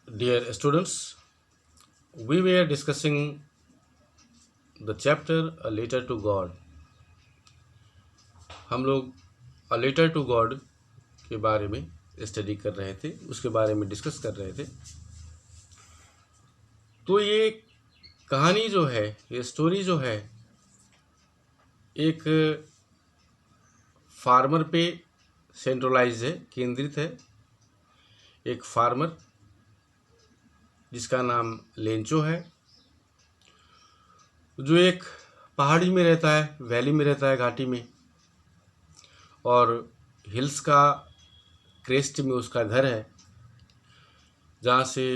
Dear students, we were discussing the chapter A Letter to God. हम लोग A Letter to God के बारे में स्टडी कर रहे थे, उसके बारे में डिस्कस कर रहे थे। तो ये कहानी जो है, ये स्टोरी जो है, एक फार्मर पे सेंट्रलाइज है, केंद्रित है। एक फार्मर जिसका नाम लेंचो है, जो एक पहाड़ी में रहता है, वैली में रहता है, घाटी में, और हिल्स का क्रेस्ट में उसका घर है, जहाँ से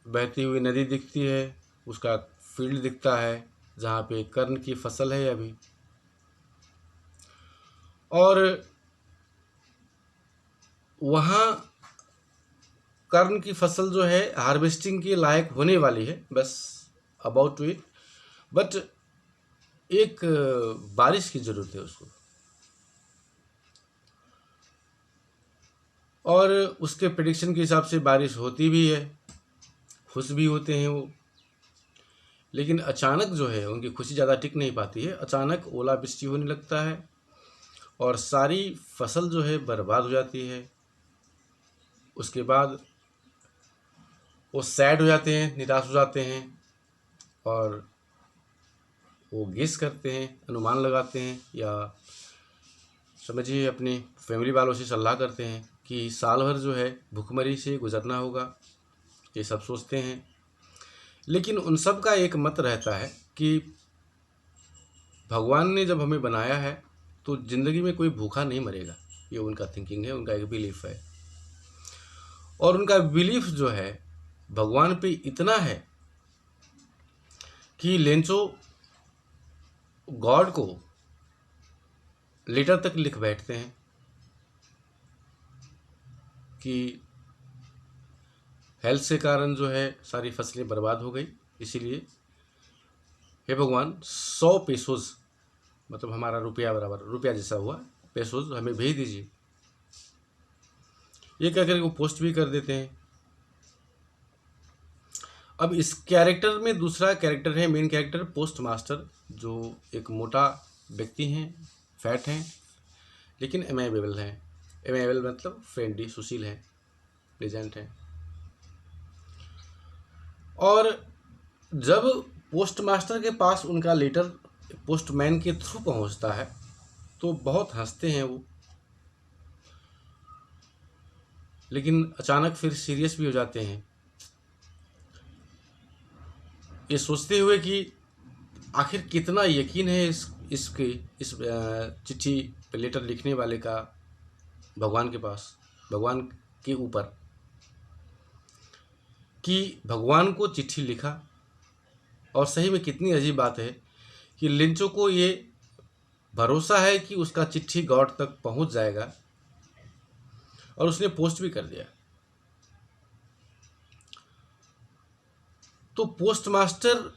बहती हुई नदी दिखती है। उसका फील्ड दिखता है जहाँ पे कर्ण की फसल है अभी, और वहाँ कर्ण की फसल जो है हार्वेस्टिंग के लायक होने वाली है, बस अबाउट टू इट। बट एक बारिश की ज़रूरत है उसको, और उसके प्रेडिक्शन के हिसाब से बारिश होती भी है, खुश भी होते हैं वो। लेकिन अचानक जो है उनकी खुशी ज़्यादा टिक नहीं पाती है। अचानक ओलावृष्टि होने लगता है और सारी फसल जो है बर्बाद हो जाती है। उसके बाद वो सैड हो जाते हैं, निराश हो जाते हैं, और वो गेस करते हैं, अनुमान लगाते हैं, या समझिए अपने फैमिली वालों से सलाह करते हैं कि साल भर जो है भुखमरी से गुजरना होगा। ये सब सोचते हैं, लेकिन उन सब का एक मत रहता है कि भगवान ने जब हमें बनाया है तो ज़िंदगी में कोई भूखा नहीं मरेगा। ये उनका थिंकिंग है, उनका एक बिलीफ है। और उनका बिलीफ जो है भगवान पे इतना है कि लेंचो गॉड को लेटर तक लिख बैठते हैं कि हेल्थ के कारण जो है सारी फसलें बर्बाद हो गई, इसीलिए हे भगवान 100 पेसोज, मतलब हमारा रुपया बराबर, रुपया जैसा हुआ, पेसोज हमें भेज दीजिए। ये कह करके वो पोस्ट भी कर देते हैं। अब इस कैरेक्टर में दूसरा कैरेक्टर है, मेन कैरेक्टर पोस्ट मास्टर, जो एक मोटा व्यक्ति हैं, फैट हैं, लेकिन एमेबल हैं। एमेबल मतलब फ्रेंडली, सुशील हैं, प्लेजेंट हैं। और जब पोस्ट मास्टर के पास उनका लेटर पोस्टमैन के थ्रू पहुंचता है तो बहुत हंसते हैं वो, लेकिन अचानक फिर सीरियस भी हो जाते हैं, ये सोचते हुए कि आखिर कितना यकीन है इस चिट्ठी लेटर लिखने वाले का भगवान के पास, भगवान के ऊपर, कि भगवान को चिट्ठी लिखा। और सही में कितनी अजीब बात है कि लिंचो को ये भरोसा है कि उसका चिट्ठी गॉड तक पहुंच जाएगा, और उसने पोस्ट भी कर दिया। तो पोस्ट मास्टर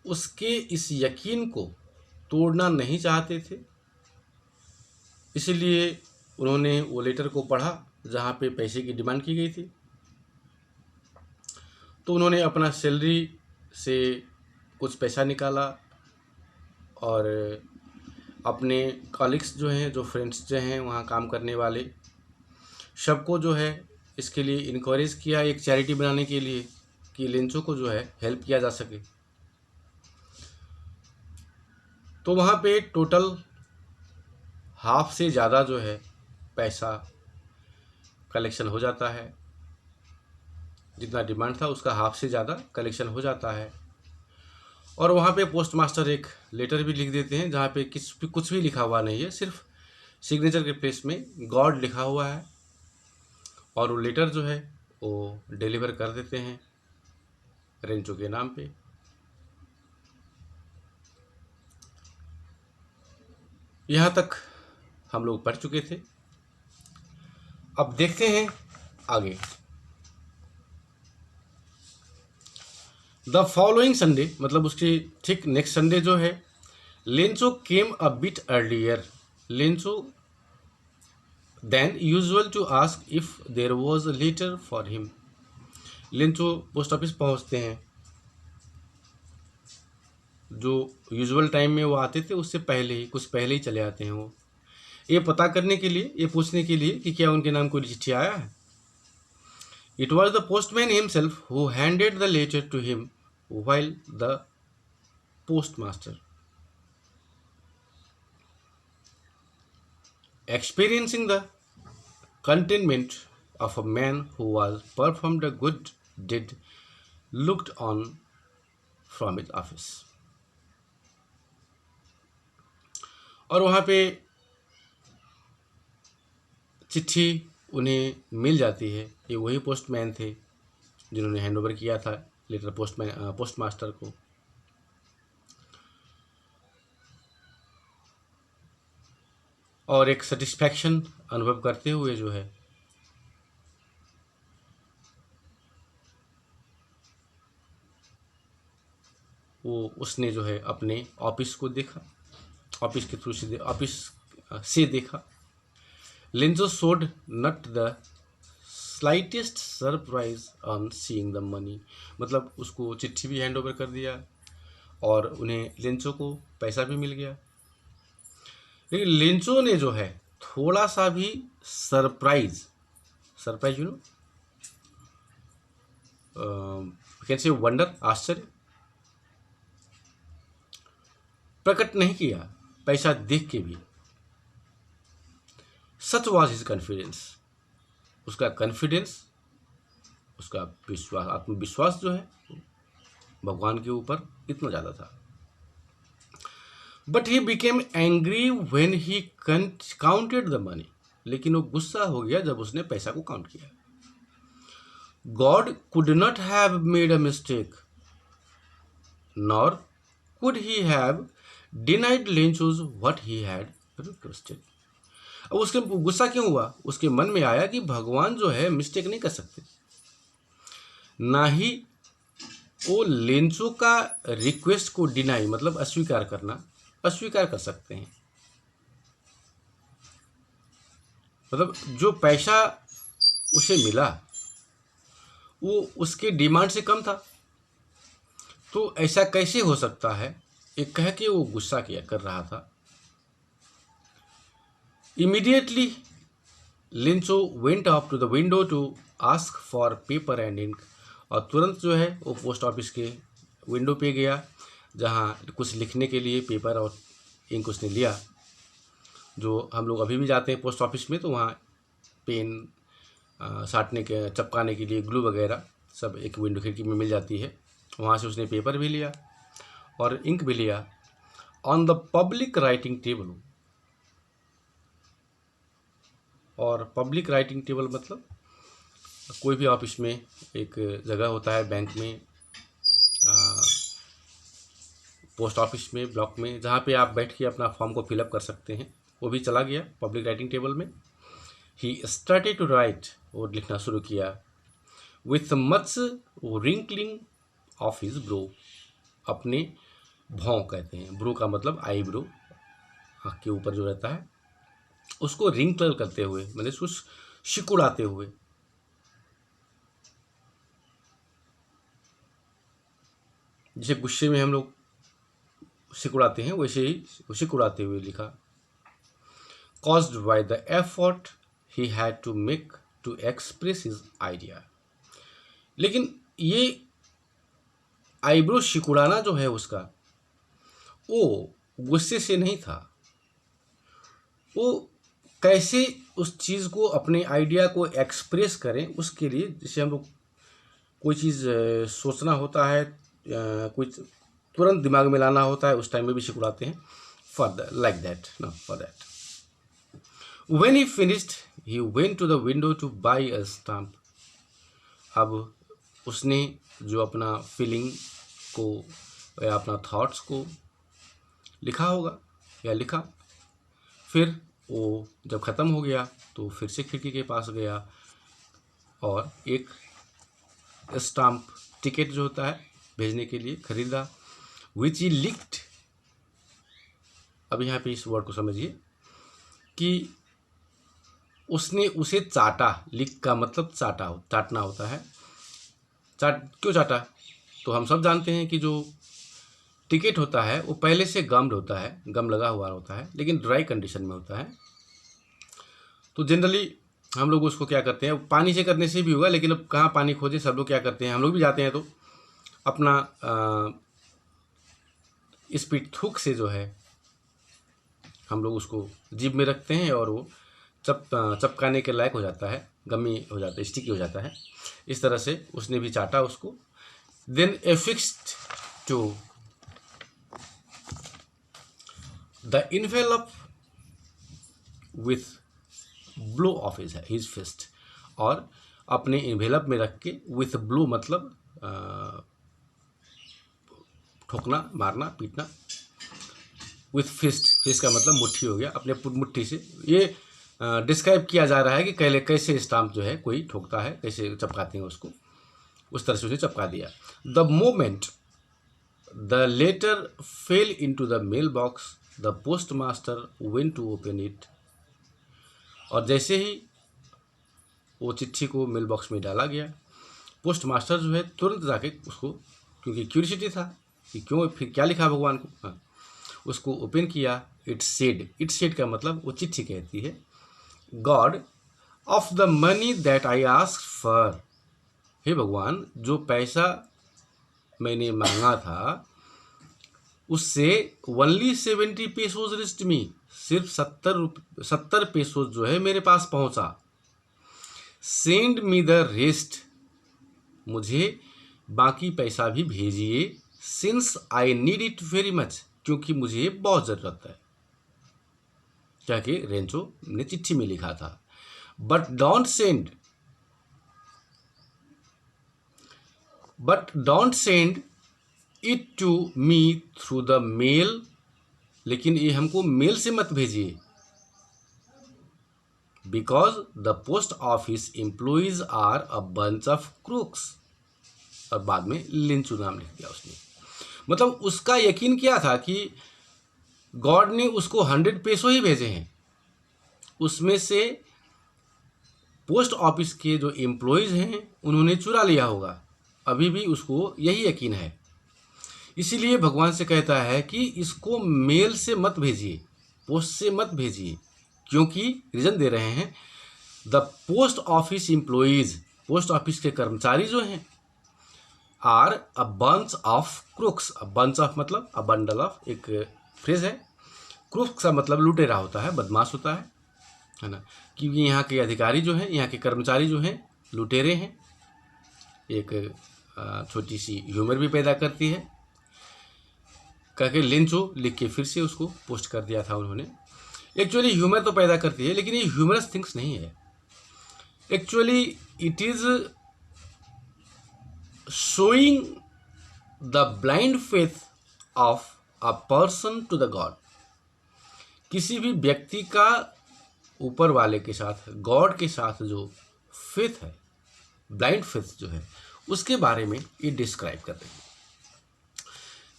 उसके इस यकीन को तोड़ना नहीं चाहते थे, इसलिए उन्होंने वो लेटर को पढ़ा जहाँ पे पैसे की डिमांड की गई थी। तो उन्होंने अपना सैलरी से कुछ पैसा निकाला, और अपने कॉलिग्स जो हैं, जो फ्रेंड्स जो हैं वहाँ काम करने वाले, सबको जो है इसके लिए इनक्रेज किया, एक चैरिटी बनाने के लिए, कि लेंचो को जो है हेल्प किया जा सके। तो वहाँ पे टोटल हाफ से ज़्यादा जो है पैसा कलेक्शन हो जाता है। जितना डिमांड था उसका हाफ से ज़्यादा कलेक्शन हो जाता है। और वहाँ पे पोस्ट मास्टर एक लेटर भी लिख देते हैं जहाँ पे कुछ भी लिखा हुआ नहीं है, सिर्फ सिग्नेचर के प्लेस में गॉड लिखा हुआ है, और वो लेटर जो है वो डिलीवर कर देते हैं रेंचो के नाम पे। यहाँ तक हम लोग पढ़ चुके थे। अब देखते हैं आगे। द फॉलोइंग संडे, मतलब उसके ठीक नेक्स्ट संडे जो है, Lencho came a bit earlier Lencho than usual to ask if there was a letter for him. Lencho post office पहुंचते हैं। जो यूजुअल टाइम में वो आते थे उससे पहले ही, कुछ पहले ही चले आते हैं वो, ये पता करने के लिए, ये पूछने के लिए कि क्या उनके नाम कोई चिट्ठी आया है। It was the postman himself who handed the letter to him while the postmaster, experiencing the contentment of a man who was performed a good deed, looked on from his office. और वहाँ पे चिट्ठी उन्हें मिल जाती है। ये वही postman थे जिन्होंने हैंड ओवर किया था लेटर पोस्ट मास्टर को। और एक सेटिस्फैक्शन अनुभव करते हुए जो है वो उसने जो है अपने ऑफिस को देखा, ऑफिस के थ्रू से ऑफिस से देखा। Lencho showed not the slightest surprise on seeing the money, मतलब उसको चिट्ठी भी हैंड ओवर कर दिया और उन्हें लिंचो को पैसा भी मिल गया। लेकिन लिंचो ने जो है थोड़ा सा भी surprise you know can say wonder, आश्चर्य प्रकट नहीं किया पैसा देख के भी। सच वाज हिज कॉन्फिडेंस, उसका कॉन्फिडेंस, उसका विश्वास, आत्मविश्वास जो है भगवान के ऊपर इतना ज़्यादा था। But he became angry when he counted the money, लेकिन वो गुस्सा हो गया जब उसने पैसा को काउंट किया। God could not have made a mistake nor could he have denied Lencho what he had requested. अब उसके गुस्सा क्यों हुआ? उसके मन में आया कि भगवान जो है मिस्टेक नहीं कर सकते, ना ही वो लेंसो का रिक्वेस्ट को डिनाई मतलब अस्वीकार करना, अस्वीकार कर सकते हैं। मतलब जो पैसा उसे मिला वो उसके डिमांड से कम था, तो ऐसा कैसे हो सकता है, एक कह के वो गुस्सा किया कर रहा था। Immediately Lencho went up to the window to ask for paper and ink, और तुरंत जो है वो पोस्ट ऑफिस के विंडो पे गया जहाँ कुछ लिखने के लिए पेपर और इंक उसने लिया। जो हम लोग अभी भी जाते हैं पोस्ट ऑफिस में तो वहाँ पेन साटने के, चिपकाने के लिए ग्लू वगैरह सब एक विंडो खिड़की में मिल जाती है। वहाँ से उसने पेपर भी लिया और इंक भी लिया। On the public writing table, और पब्लिक राइटिंग टेबल मतलब कोई भी ऑफिस में एक जगह होता है, बैंक में, पोस्ट ऑफिस में, ब्लॉक में, जहाँ पे आप बैठ के अपना फॉर्म को फिलअप कर सकते हैं, वो भी चला गया पब्लिक राइटिंग टेबल में। ही स्टार्टेड टू राइट, और लिखना शुरू किया। With much wrinkling of his bro, अपने भौं कहते हैं, ब्रो का मतलब आई ब्रो, आँख के ऊपर जो रहता है उसको रिंकल करते हुए, मतलब उसको सिकुड़ाते हुए। जैसे गुस्से में हम लोग सिकुड़ाते हैं वैसे ही सिकुड़ाते हुए लिखा। Caused by the effort he had to make to express his idea, लेकिन ये आईब्रो सिकुड़ाना जो है उसका, वो गुस्से से नहीं था। वो कैसे उस चीज़ को, अपने आइडिया को एक्सप्रेस करें, उसके लिए जैसे हम लोग कोई चीज़ सोचना होता है, कोई तुरंत दिमाग में लाना होता है, उस टाइम में भी सिकुड़ाते हैं। For like that, no for that. When he finished he went to the window to buy a stamp. अब उसने जो अपना फीलिंग को या अपना थॉट्स को लिखा होगा या लिखा, फिर वो जब ख़त्म हो गया तो फिर से खिड़की के पास गया और एक स्टाम्प टिकट जो होता है भेजने के लिए खरीदा। विच ही लिक्ड, अब यहाँ पे इस वर्ड को समझिए कि उसने उसे चाटा। लिक का मतलब चाटा, चाटना होता है। क्यों चाटा? तो हम सब जानते हैं कि जो टिकट होता है वो पहले से गम्ड होता है, गम लगा हुआ होता है, लेकिन ड्राई कंडीशन में होता है। तो जनरली हम लोग उसको क्या करते हैं, पानी से करने से भी होगा, लेकिन अब कहाँ पानी खोजें, सब लोग क्या करते हैं, हम लोग भी जाते हैं तो अपना स्पीड थूक से जो है हम लोग उसको जीभ में रखते हैं और वो चपकाने के लायक हो जाता है, गमी हो जाता है, स्टिकी हो जाता है। इस तरह से उसने भी चाटा उसको। Then affixed to the envelope with blow of his fist, और अपने इन्वेलप में रख के, विथ ब्लो मतलब ठोकना, मारना, पीटना, विथ फिस्ट, फिस्ट का मतलब मुट्ठी हो गया, अपने मुट्ठी से। ये डिस्क्राइब किया जा रहा है कि कैसे स्टाम्प जो है कोई ठोकता है, कैसे चपकाते हैं उसको, उस तरह से उसे चपका दिया। The moment the letter fell into the mail box the post master went to open it, और जैसे ही वो चिट्ठी को मेल बॉक्स में डाला गया, पोस्ट मास्टर जो है तुरंत जाके उसको, क्योंकि क्यूरियोसिटी था कि क्यों, फिर क्या लिखा भगवान को, हाँ, उसको ओपन किया। इट सेड का मतलब वो चिट्ठी कहती है, God of the money that I ask for, हे भगवान, जो पैसा मैंने मांगा था उससे ओनली 70 पेसोज रिस्ट मी, सिर्फ 70 पेसोज जो है मेरे पास पहुंचा। सेंड मी द रेस्ट, मुझे बाकी पैसा भी भेजिए। Since I need it very much, क्योंकि मुझे बहुत ज़रूरत है, क्या कि रेंचो ने चिट्ठी में लिखा था। But don't send it to me through the mail, लेकिन ये हमको मेल से मत भेजिए, because the post office employees are a bunch of crooks, और बाद में लिंचू नाम लिख दिया उसने। मतलब उसका यकीन क्या था कि गॉड ने उसको 100 पेसो ही भेजे हैं, उसमें से पोस्ट ऑफिस के जो एम्प्लॉयज़ हैं उन्होंने चुरा लिया होगा, अभी भी उसको यही यकीन है। इसीलिए भगवान से कहता है कि इसको मेल से मत भेजिए, पोस्ट से मत भेजिए, क्योंकि रीज़न दे रहे हैं, the post office employees, post office के कर्मचारी जो हैं, are a bunch of crooks, a bunch of मतलब अ बंडल ऑफ, एक फ्रेज है। क्रूक्स का मतलब लुटेरा होता है, बदमाश होता है ना, क्योंकि यहाँ के अधिकारी जो हैं, यहाँ के कर्मचारी जो हैं लुटेरे हैं। एक छोटी सी ह्यूमर भी पैदा करती है, कह के लिंचो लिख के फिर से उसको पोस्ट कर दिया था उन्होंने। एक्चुअली ह्यूमर तो पैदा करती है, लेकिन ये ह्यूमरस थिंग्स नहीं है, actually it is showing the blind faith of a person to the god. किसी भी व्यक्ति का ऊपर वाले के साथ, गॉड के साथ जो फेथ है, ब्लाइंड फेथ जो है, उसके बारे में ये डिस्क्राइब कर रही है।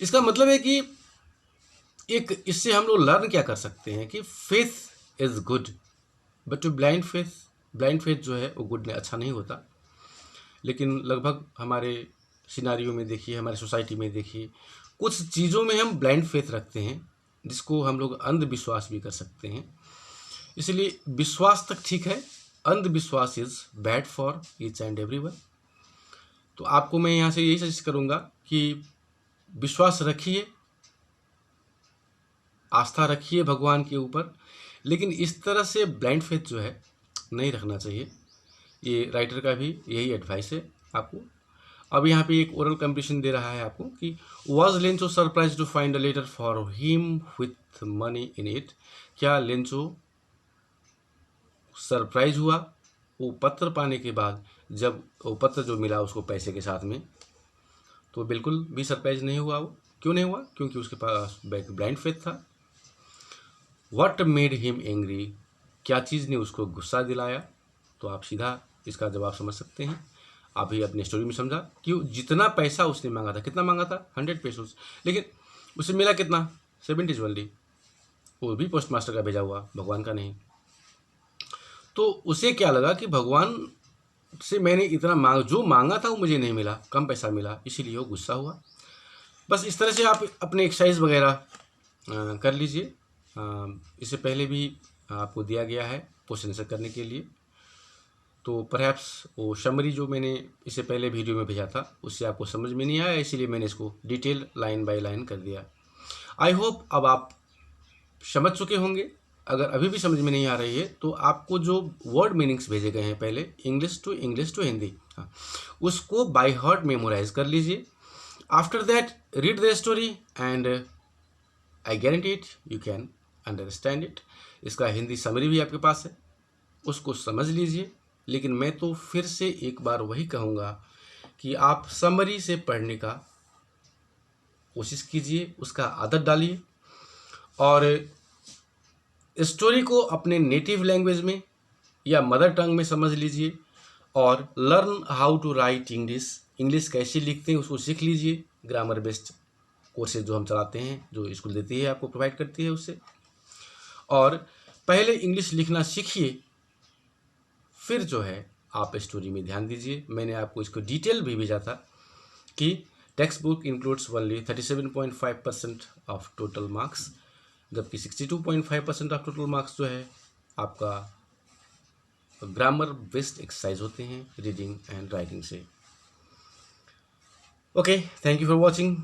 इसका मतलब है कि एक इससे हम लोग लर्न क्या कर सकते हैं कि faith is good, but blind faith जो है वो गुड अच्छा नहीं होता। लेकिन लगभग हमारे सिनारियों में देखिए, हमारे सोसाइटी में देखिए, कुछ चीज़ों में हम ब्लाइंड फेथ रखते हैं, जिसको हम लोग अंधविश्वास भी कर सकते हैं। इसलिए विश्वास तक ठीक है, अंधविश्वास is bad for each and everyone. तो आपको मैं यहाँ से यही सजेस्ट करूँगा कि विश्वास रखिए, आस्था रखिए भगवान के ऊपर, लेकिन इस तरह से ब्लाइंड फेथ जो है नहीं रखना चाहिए। ये राइटर का भी यही एडवाइस है आपको। अब यहाँ पे एक ओरल कंपटीशन दे रहा है आपको कि was Lencho surprise to find a letter for him with money in it, क्या लेंचो सरप्राइज हुआ वो पत्र पाने के बाद, जब वो पत्र जो मिला उसको पैसे के साथ में, तो बिल्कुल भी सरप्राइज नहीं हुआ। वो क्यों नहीं हुआ? क्योंकि उसके पास ब्लाइंड फेथ था। व्हाट मेड हिम एंग्री, क्या चीज़ ने उसको गुस्सा दिलाया? तो आप सीधा इसका जवाब समझ सकते हैं, आप ही अपनी स्टोरी में समझा कि जितना पैसा उसने मांगा था, कितना मांगा था? 100 पेसोस, लेकिन उसे मिला कितना? 70 ओनली, वो भी पोस्ट मास्टर का भेजा हुआ, भगवान का नहीं। तो उसे क्या लगा कि भगवान से मैंने इतना जो मांगा था वो मुझे नहीं मिला, कम पैसा मिला, इसीलिए वो गुस्सा हुआ। बस इस तरह से आप अपने एक्सरसाइज वगैरह कर लीजिए। इससे पहले भी आपको दिया गया है क्वेश्चन आंसर करने के लिए, तो परहैप्स वो समरी जो मैंने इससे पहले वीडियो में भेजा था उससे आपको समझ में नहीं आया, इसीलिए मैंने इसको डिटेल लाइन बाय लाइन कर दिया। आई होप अब आप समझ चुके होंगे। अगर अभी भी समझ में नहीं आ रही है तो आपको जो वर्ड मीनिंग्स भेजे गए हैं पहले इंग्लिश टू हिंदी, हाँ, उसको बाय हार्ट मेमोराइज कर लीजिए। After that read the story and I guarantee it you can understand it. इसका हिंदी समरी भी आपके पास है, उसको समझ लीजिए। लेकिन मैं तो फिर से एक बार वही कहूँगा कि आप समरी से पढ़ने का कोशिश कीजिए, उसका आदत डालिए और स्टोरी को अपने नेटिव लैंग्वेज में या मदर टंग में समझ लीजिए और learn how to write English कैसे लिखते हैं उसको सीख लीजिए। ग्रामर बेस्ड कोर्सेज जो हम चलाते हैं, जो स्कूल देती है आपको प्रोवाइड करती है उससे, और पहले इंग्लिश लिखना सीखिए, फिर जो है आप स्टोरी में ध्यान दीजिए। मैंने आपको इसको डिटेल भी भेजा था कि text book includes only 37.5% of total marks, जबकि 62.5% ऑफ टोटल मार्क्स जो है आपका ग्रामर बेस्ड एक्सरसाइज होते हैं रीडिंग एंड राइटिंग से। Okay, thank you for watching.